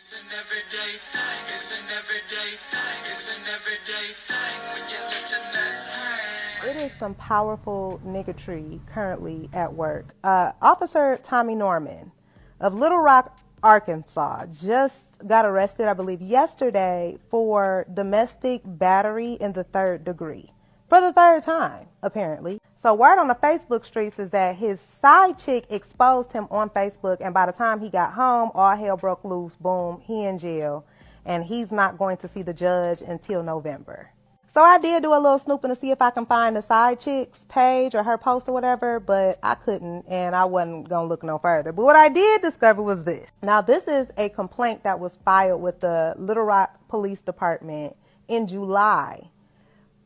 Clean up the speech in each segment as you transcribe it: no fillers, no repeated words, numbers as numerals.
It's an everyday thing. It's an everyday thing. It's an everyday thing when you let your nuts hang. It is some powerful niggatry currently at work. Officer Tommy Norman of Little Rock, Arkansas, just got arrested, I believe, yesterday for domestic battery in the third degree. For the third time, apparently. So word on the Facebook streets is that his side chick exposed him on Facebook, and by the time he got home, all hell broke loose. Boom, he in jail, and he's not going to see the judge until November. So I did do a little snooping to see if I can find the side chick's page or her post or whatever, but I couldn't, and I wasn't going to look no further. But what I did discover was this. Now, this is a complaint that was filed with the Little Rock Police Department in July,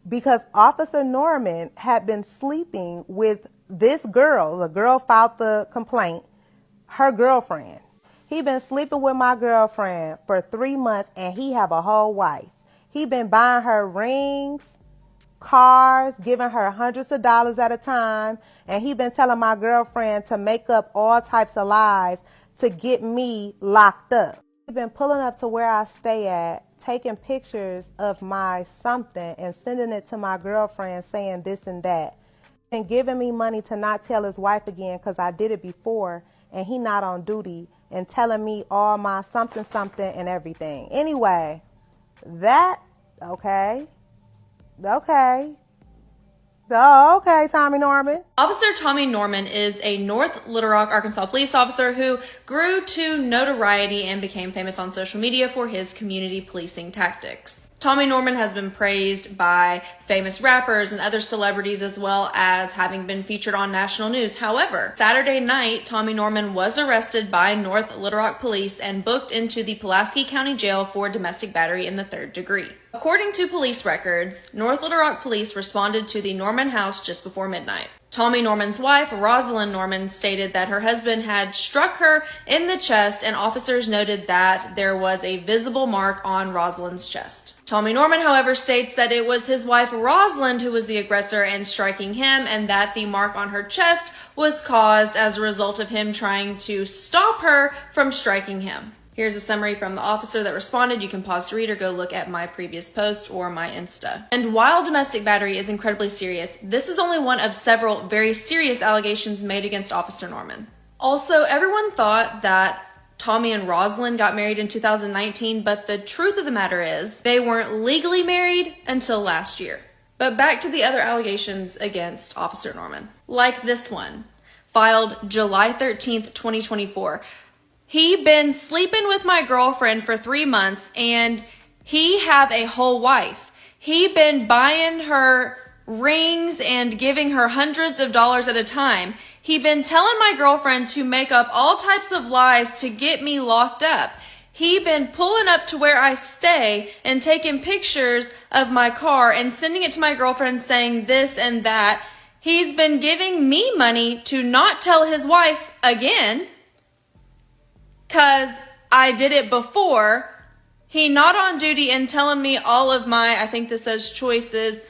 because Officer Norman had been sleeping with this girl. The girl filed the complaint, her girlfriend. He been sleeping with my girlfriend for 3 months, and he have a whole wife. He been buying her rings, cars, giving her hundreds of dollars at a time, and he been telling my girlfriend to make up all types of lies to get me locked up. He been pulling up to where I stay at, taking pictures of my something and sending it to my girlfriend saying this and that, and giving me money to not tell his wife again because I did it before and he not on duty, and telling me all my something and everything. Anyway, okay, Tommy Norman. Officer Tommy Norman is a North Little Rock, Arkansas police officer who grew to notoriety and became famous on social media for his community policing tactics. Tommy Norman has been praised by famous rappers and other celebrities, as well as having been featured on national news. However, Saturday night, Tommy Norman was arrested by North Little Rock police and booked into the Pulaski County Jail for domestic battery in the third degree. According to police records, North Little Rock police responded to the Norman house just before midnight. Tommy Norman's wife, Rosalind Norman, stated that her husband had struck her in the chest, and officers noted that there was a visible mark on Rosalind's chest. Tommy Norman, however, states that it was his wife, Rosalind, who was the aggressor and striking him, and that the mark on her chest was caused as a result of him trying to stop her from striking him. Here's a summary from the officer that responded. You can pause to read or go look at my previous post or my Insta. And while domestic battery is incredibly serious, this is only one of several very serious allegations made against Officer Norman. Also, everyone thought that Tommy and Rosalind got married in 2019, but the truth of the matter is they weren't legally married until last year. But back to the other allegations against Officer Norman, like this one, filed July 13th, 2024. He been sleeping with my girlfriend for 3 months, and he have a whole wife. He been buying her rings and giving her hundreds of dollars at a time. He been telling my girlfriend to make up all types of lies to get me locked up. He been pulling up to where I stay and taking pictures of my car and sending it to my girlfriend saying this and that. He's been giving me money to not tell his wife again, 'cause I did it before. He not on duty and telling me all of my, I think this says choices,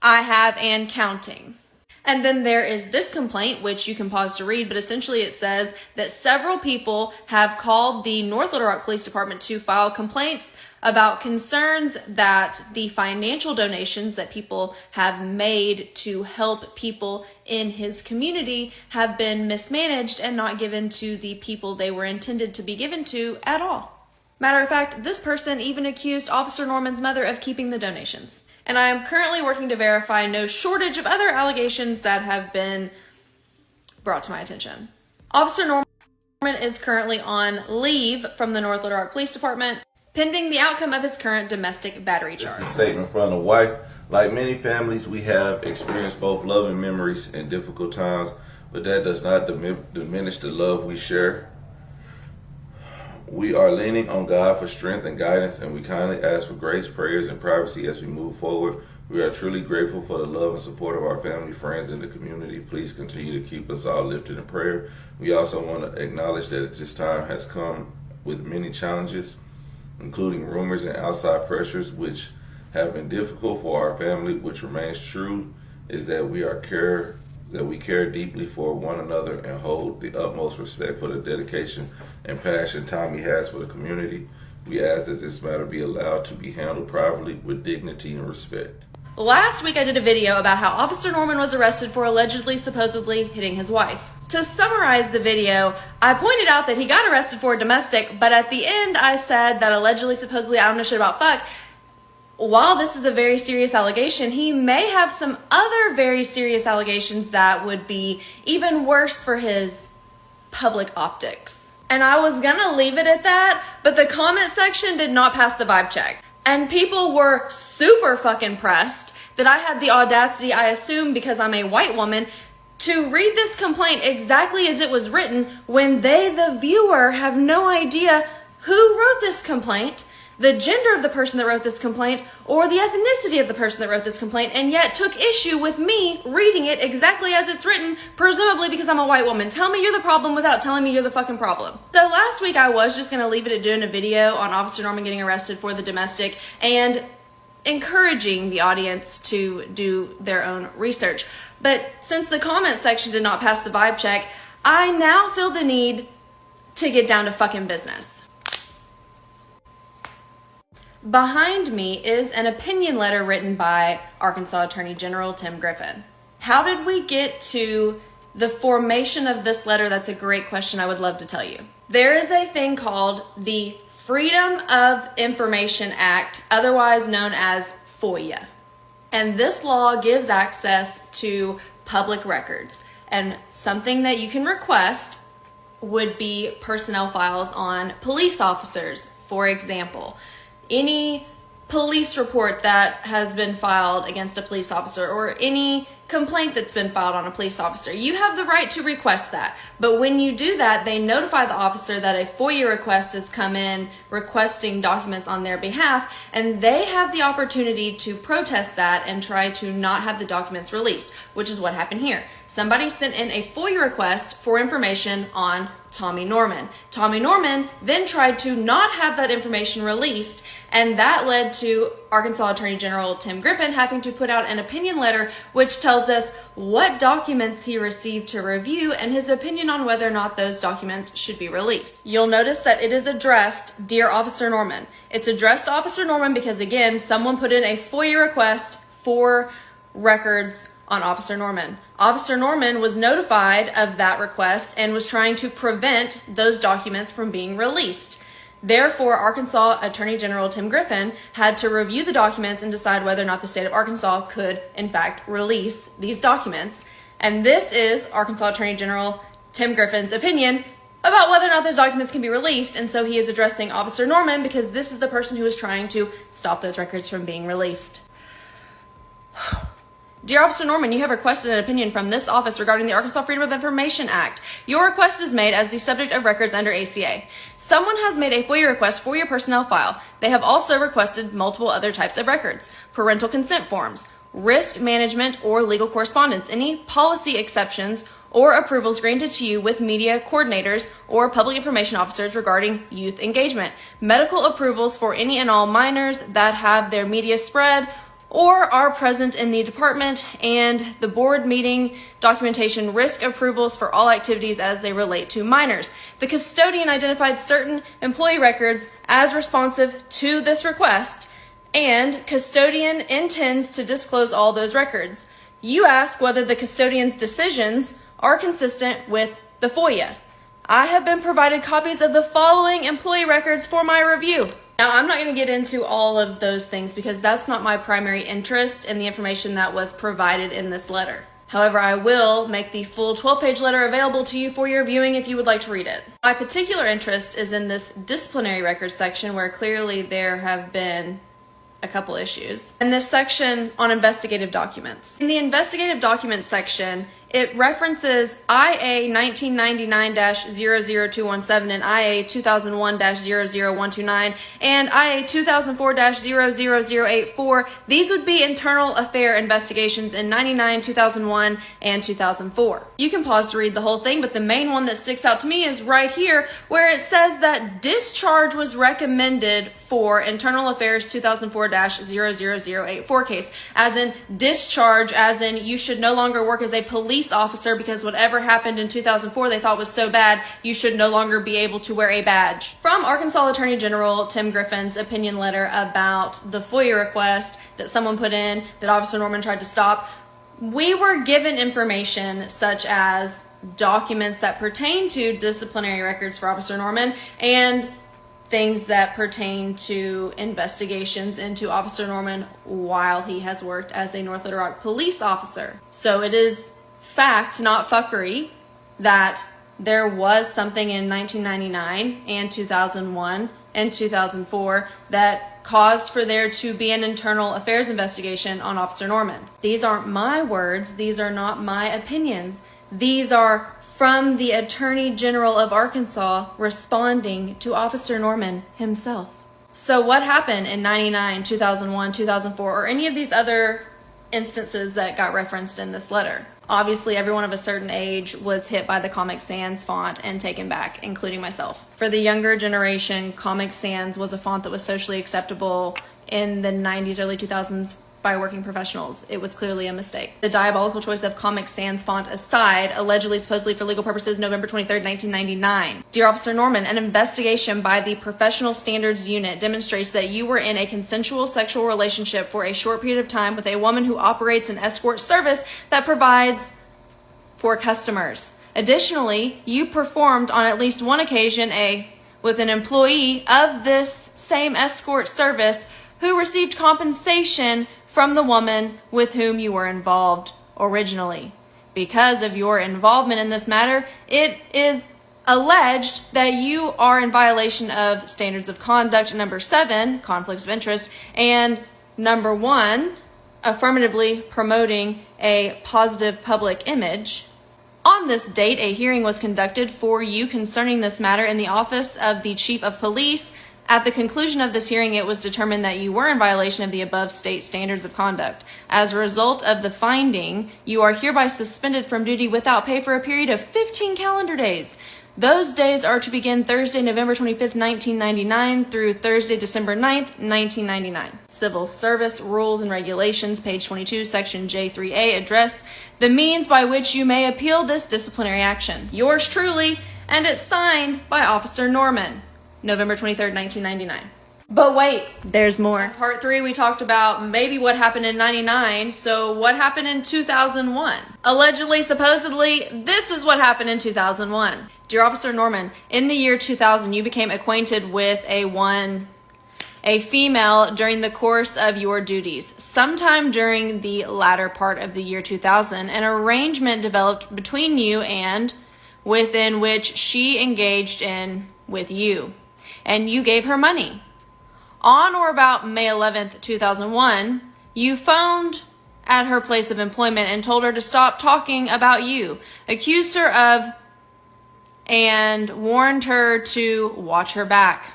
I have and counting. And then there is this complaint, which you can pause to read, but essentially it says that several people have called the North Little Rock Police Department to file complaints about concerns that the financial donations that people have made to help people in his community have been mismanaged and not given to the people they were intended to be given to at all. Matter of fact, this person even accused Officer Norman's mother of keeping the donations. And I am currently working to verify no shortage of other allegations that have been brought to my attention. Officer Norman is currently on leave from the North Little Rock Police Department, pending the outcome of his current domestic battery charge. This is a statement from the wife. Like many families, we have experienced both loving memories and difficult times, but that does not diminish the love we share. We are leaning on God for strength and guidance, and we kindly ask for grace, prayers, and privacy as we move forward. We are truly grateful for the love and support of our family, friends, and the community. Please continue to keep us all lifted in prayer. We also want to acknowledge that this time has come with many challenges, including rumors and outside pressures, which have been difficult for our family. Which remains true is that we care deeply for one another and hold the utmost respect for the dedication and passion Tommy has for the community. We ask that this matter be allowed to be handled privately with dignity and respect. Last week I did a video about how Officer Norman was arrested for supposedly hitting his wife. To summarize the video, I pointed out that he got arrested for domestic, but at the end I said that supposedly, I don't know shit about fuck. While this is a very serious allegation, he may have some other very serious allegations that would be even worse for his public optics. And I was gonna leave it at that, but the comment section did not pass the vibe check. And people were super fucking pressed that I had the audacity, I assume because I'm a white woman, to read this complaint exactly as it was written when they, the viewer, have no idea who wrote this complaint, the gender of the person that wrote this complaint, or the ethnicity of the person that wrote this complaint, and yet took issue with me reading it exactly as it's written, presumably because I'm a white woman. Tell me you're the problem without telling me you're the fucking problem. So last week I was just going to leave it at doing a video on Officer Norman getting arrested for the domestic and encouraging the audience to do their own research. But since the comment section did not pass the vibe check, I now feel the need to get down to fucking business. Behind me is an opinion letter written by Arkansas Attorney General Tim Griffin. How did we get to the formation of this letter? That's a great question. I would love to tell you. There is a thing called the Freedom of Information Act, otherwise known as FOIA. And this law gives access to public records. And something that you can request would be personnel files on police officers, for example. Any police report that has been filed against a police officer or any complaint that's been filed on a police officer. You have the right to request that. But when you do that, they notify the officer that a FOIA request has come in requesting documents on their behalf, and they have the opportunity to protest that and try to not have the documents released, which is what happened here. Somebody sent in a FOIA request for information on Tommy Norman. Tommy Norman then tried to not have that information released, and that led to Arkansas Attorney General Tim Griffin having to put out an opinion letter which tells us what documents he received to review and his opinion on whether or not those documents should be released. You'll notice that it is addressed, Dear Officer Norman. It's addressed to Officer Norman because, again, someone put in a FOIA request for records on Officer Norman. Officer Norman was notified of that request and was trying to prevent those documents from being released. Therefore, Arkansas Attorney General Tim Griffin had to review the documents and decide whether or not the state of Arkansas could, in fact, release these documents. And this is Arkansas Attorney General Tim Griffin's opinion about whether or not those documents can be released. And so he is addressing Officer Norman because this is the person who is trying to stop those records from being released. Dear Officer Norman, you have requested an opinion from this office regarding the Arkansas Freedom of Information Act. Your request is made as the subject of records under ACA. Someone has made a FOIA request for your personnel file. They have also requested multiple other types of records: parental consent forms, risk management or legal correspondence, any policy exceptions or approvals granted to you with media coordinators or public information officers regarding youth engagement, medical approvals for any and all minors that have their media spread or are present in the department, and the board meeting documentation risk approvals for all activities as they relate to minors. The custodian identified certain employee records as responsive to this request, and custodian intends to disclose all those records. You ask whether the custodian's decisions are consistent with the FOIA. I have been provided copies of the following employee records for my review. Now, I'm not going to get into all of those things because that's not my primary interest in the information that was provided in this letter. However, I will make the full 12-page letter available to you for your viewing if you would like to read it. My particular interest is in this disciplinary records section where clearly there have been a couple issues. And this section on investigative documents. In the investigative documents section, it references IA 1999-00217 and IA 2001-00129 and IA 2004-00084. These would be internal affair investigations in 99, 2001, and 2004. You can pause to read the whole thing, but the main one that sticks out to me is right here where it says that discharge was recommended for internal affairs 2004-00084 case, as in discharge, as in you should no longer work as a police police officer because whatever happened in 2004 they thought was so bad, you should no longer be able to wear a badge. From Arkansas Attorney General Tim Griffin's opinion letter about the FOIA request that someone put in that Officer Norman tried to stop, we were given information such as documents that pertain to disciplinary records for Officer Norman and things that pertain to investigations into Officer Norman while he has worked as a North Little Rock police officer. So it is fact, not fuckery, that there was something in 1999 and 2001 and 2004 that caused for there to be an internal affairs investigation on Officer Norman. These aren't my words. These are not my opinions. These are from the Attorney General of Arkansas responding to Officer Norman himself. So what happened in 99, 2001, 2004, or any of these other instances that got referenced in this letter? Obviously, everyone of a certain age was hit by the Comic Sans font and taken back, including myself. For the younger generation, Comic Sans was a font that was socially acceptable in the 90s, early 2000s by working professionals. It was clearly a mistake. The diabolical choice of Comic Sans font aside, allegedly, supposedly for legal purposes, November 23rd, 1999. Dear Officer Norman, an investigation by the Professional Standards Unit demonstrates that you were in a consensual sexual relationship for a short period of time with a woman who operates an escort service that provides for customers. Additionally, you performed on at least one occasion with an employee of this same escort service who received compensation from the woman with whom you were involved originally. Because of your involvement in this matter, it is alleged that you are in violation of standards of conduct number 7, conflicts of interest, and number 1, affirmatively promoting a positive public image. On this date, a hearing was conducted for you concerning this matter in the office of the Chief of Police. At the conclusion of this hearing, it was determined that you were in violation of the above state standards of conduct. As a result of the finding, you are hereby suspended from duty without pay for a period of 15 calendar days. Those days are to begin Thursday, November 25th, 1999 through Thursday, December 9th, 1999. Civil Service Rules and Regulations, page 22, section J3A, address the means by which you may appeal this disciplinary action. Yours truly, and it's signed by Officer Norman. November 23rd, 1999. But wait, there's more. Part 3, we talked about maybe what happened in 99. So what happened in 2001? Allegedly, supposedly, this is what happened in 2001. Dear Officer Norman, in the year 2000, you became acquainted with a female during the course of your duties. Sometime during the latter part of the year 2000, an arrangement developed between you and within which she engaged in with you. And you gave her money. On or about May 11th, 2001, you phoned at her place of employment and told her to stop talking about you, accused her of, and warned her to watch her back.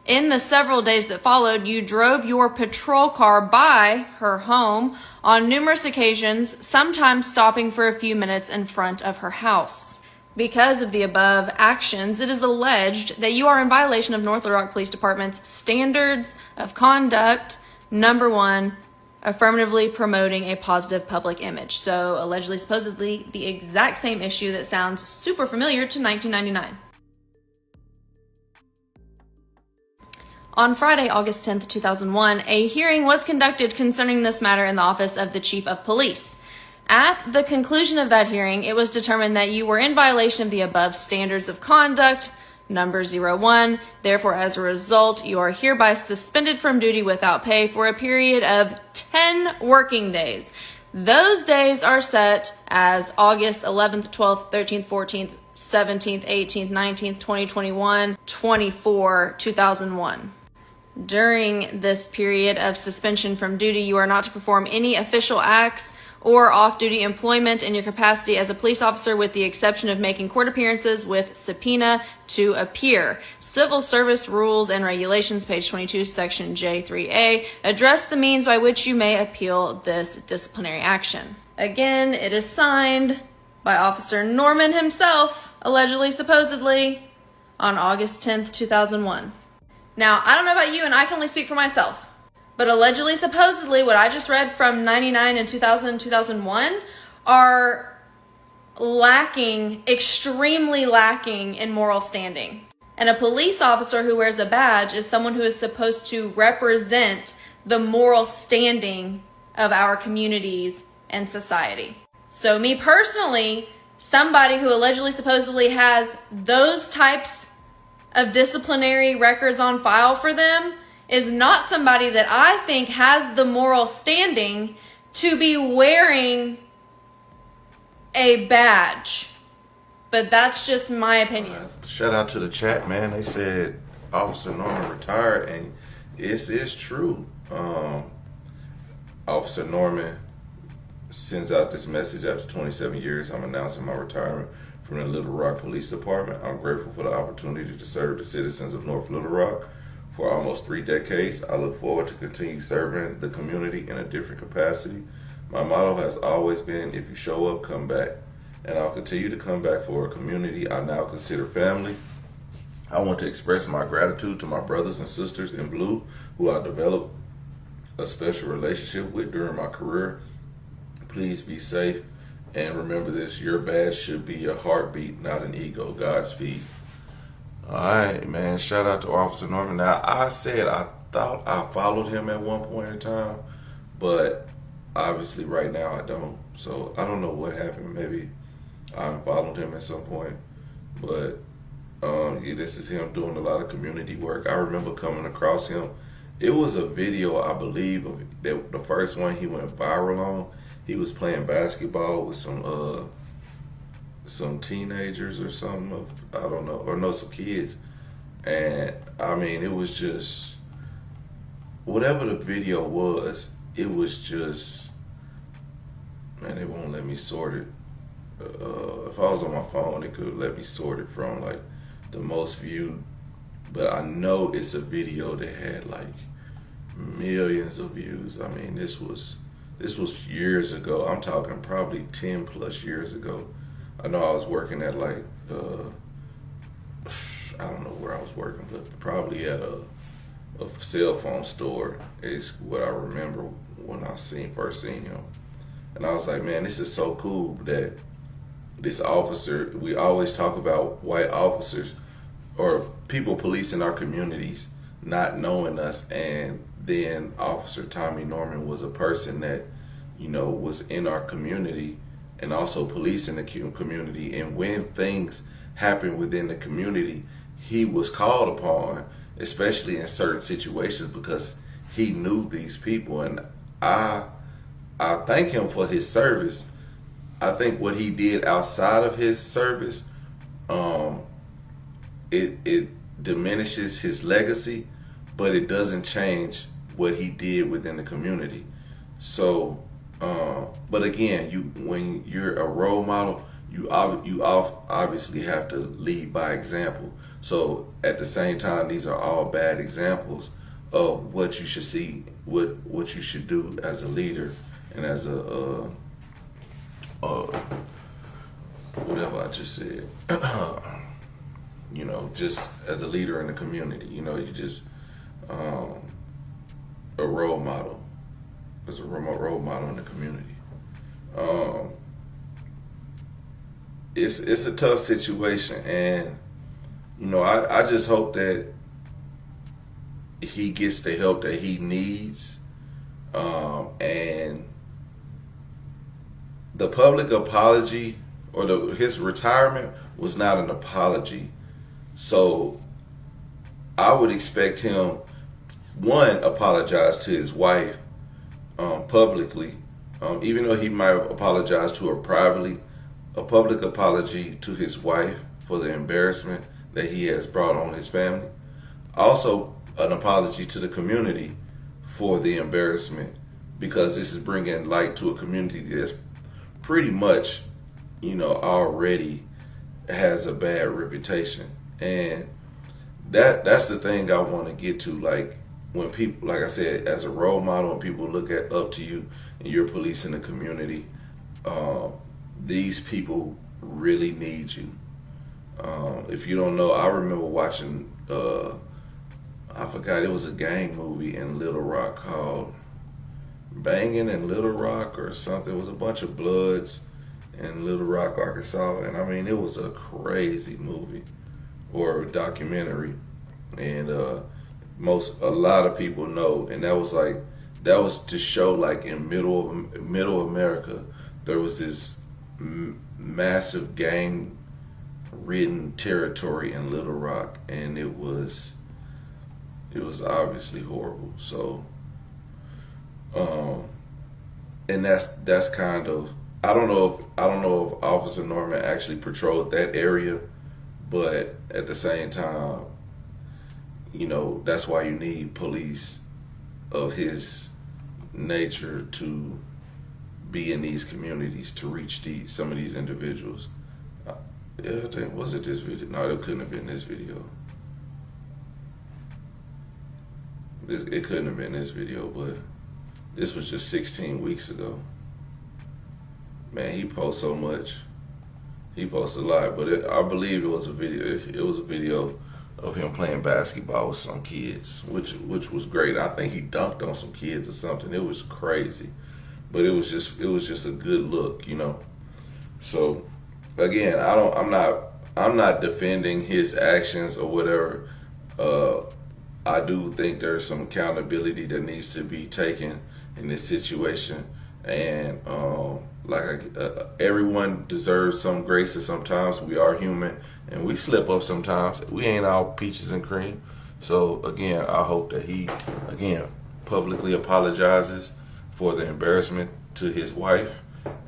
In the several days that followed, you drove your patrol car by her home on numerous occasions, sometimes stopping for a few minutes in front of her house. Because of the above actions, it is alleged that you are in violation of North Little Rock Police Department's Standards of Conduct, number 1, affirmatively promoting a positive public image. So, allegedly, supposedly, the exact same issue that sounds super familiar to 1999. On Friday, August 10th, 2001, a hearing was conducted concerning this matter in the office of the Chief of Police. At the conclusion of that hearing, it was determined that you were in violation of the above standards of conduct, number 01. Therefore, as a result, you are hereby suspended from duty without pay for a period of 10 working days. Those days are set as August 11th, 12th, 13th, 14th, 17th, 18th, 19th, 2021, 24, 2001. During this period of suspension from duty, you are not to perform any official acts or off-duty employment in your capacity as a police officer with the exception of making court appearances with subpoena to appear. Civil Service Rules and Regulations, page 22, section J3A, address the means by which you may appeal this disciplinary action. Again, it is signed by Officer Norman himself, allegedly, supposedly, on August 10th, 2001. Now, I don't know about you, and I can only speak for myself. But allegedly, supposedly, what I just read from 99 and 2000 and 2001 are extremely lacking in moral standing. And a police officer who wears a badge is someone who is supposed to represent the moral standing of our communities and society. So me personally, somebody who allegedly supposedly has those types of disciplinary records on file for them is not somebody that I think has the moral standing to be wearing a badge. But that's just my opinion. Shout out to the chat, man. They said Officer Norman retired, and this is true. Officer Norman sends out this message after 27 years. I'm announcing my retirement from the Little Rock Police Department. I'm grateful for the opportunity to serve the citizens of North Little Rock for almost 3 decades. I look forward to continue serving the community in a different capacity. My motto has always been, if you show up, come back. And I'll continue to come back for a community I now consider family. I want to express my gratitude to my brothers and sisters in blue who I developed a special relationship with during my career. Please be safe and remember this, your badge should be your heartbeat, not an ego. Godspeed. All right, man. Shout out to Officer Norman. Now, I said I thought I followed him at one point in time, but obviously right now I don't. So I don't know what happened. Maybe I unfollowed him at some point, but yeah, this is him doing a lot of community work. I remember coming across him. It was a video, I believe, of that the first one he went viral on. He was playing basketball with some teenagers or something. I don't know, or no, some kids. And I mean, it was just whatever the video was. It was just, man, they won't let me sort it. If I was on my phone, it could let me sort it from like the most viewed, but I know it's a video that had like millions of views. I mean, this was years ago. I'm talking probably 10 plus years ago. I know I was working at like I don't know where I was working, but probably at a cell phone store is what I remember when I first seen him. And I was like, man, this is so cool that this officer, we always talk about white officers or people policing our communities not knowing us, and then Officer Tommy Norman was a person that, you know, was in our community and also policing the community, and when things happen within the community, he was called upon, especially in certain situations, because he knew these people. And I thank him for his service. I think what he did outside of his service, it diminishes his legacy, but it doesn't change what he did within the community. So, but again, when you're a role model, you obviously have to lead by example. So at the same time, these are all bad examples of what you should see, what you should do as a leader and as a whatever I just said, you know, just as a leader in the community. You know, you just a role model, as a role model in the community. It's a tough situation, and you know, I just hope that he gets the help that he needs, and the public apology or his retirement was not an apology. So I would expect him, one, apologize to his wife publicly, even though he might have apologized to her privately, a public apology to his wife for the embarrassment that he has brought on his family. Also, an apology to the community for the embarrassment, because this is bringing light to a community that's pretty much, you know, already has a bad reputation. And that's the thing I want to get to. Like, when people, like I said, as a role model, when people look up to you and you're policing the community, these people really need you. If you don't know, I remember watching, I forgot, it was a gang movie in Little Rock called Banging in Little Rock or something. It was a bunch of Bloods, in Little Rock, Arkansas, and I mean it was a crazy movie or documentary, and a lot of people know, and that was to show like in middle America there was this massive gang ridden territory in Little Rock, and it was obviously horrible. So and that's kind of, I don't know if Officer Norman actually patrolled that area, but at the same time, that's why you need police of his nature to be in these communities to reach some of these individuals. Yeah, I think, was it this video? No, it couldn't have been this video. It couldn't have been this video, but this was just 16 weeks ago. Man, he posts so much. He posts a lot, but I believe it was a video. It was a video of him playing basketball with some kids, which was great. I think he dunked on some kids or something. It was crazy, but it was just a good look, So again, I'm not defending his actions or whatever. I do think there's some accountability that needs to be taken in this situation, and everyone deserves some grace, and sometimes we are human and we slip up sometimes. We ain't all peaches and cream. So again, I hope that he publicly apologizes for the embarrassment to his wife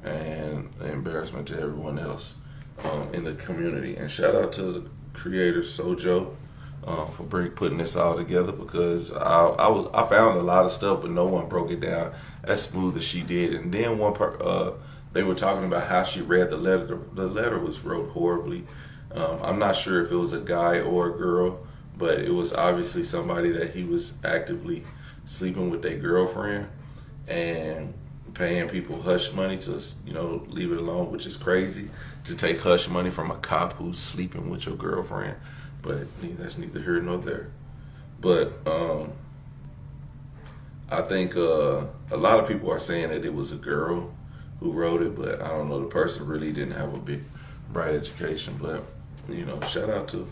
and the embarrassment to everyone else in the community. And shout out to the creator Sojo for putting this all together, because I found a lot of stuff, but no one broke it down as smooth as she did. And then they were talking about how she read the letter. The letter was wrote horribly. I'm not sure if it was a guy or a girl, but it was obviously somebody that he was actively sleeping with their girlfriend and paying people hush money to leave it alone, which is crazy to take hush money from a cop who's sleeping with your girlfriend. But that's neither here nor there. But I think a lot of people are saying that it was a girl who wrote it, but I don't know. The person really didn't have a big, bright education. But shout out to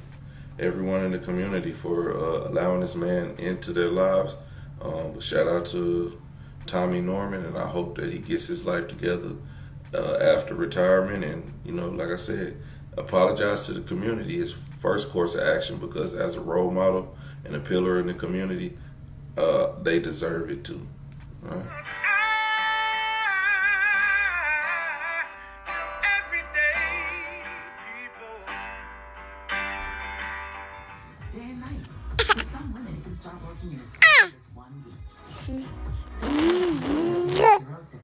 everyone in the community for allowing this man into their lives. But shout out to Tommy Norman, and I hope that he gets his life together after retirement. And like I said, apologize to the community. His first course of action, because as a role model and a pillar in the community, they deserve it too. All right? Day and night. For some women, it can start working in as fast as 1 week.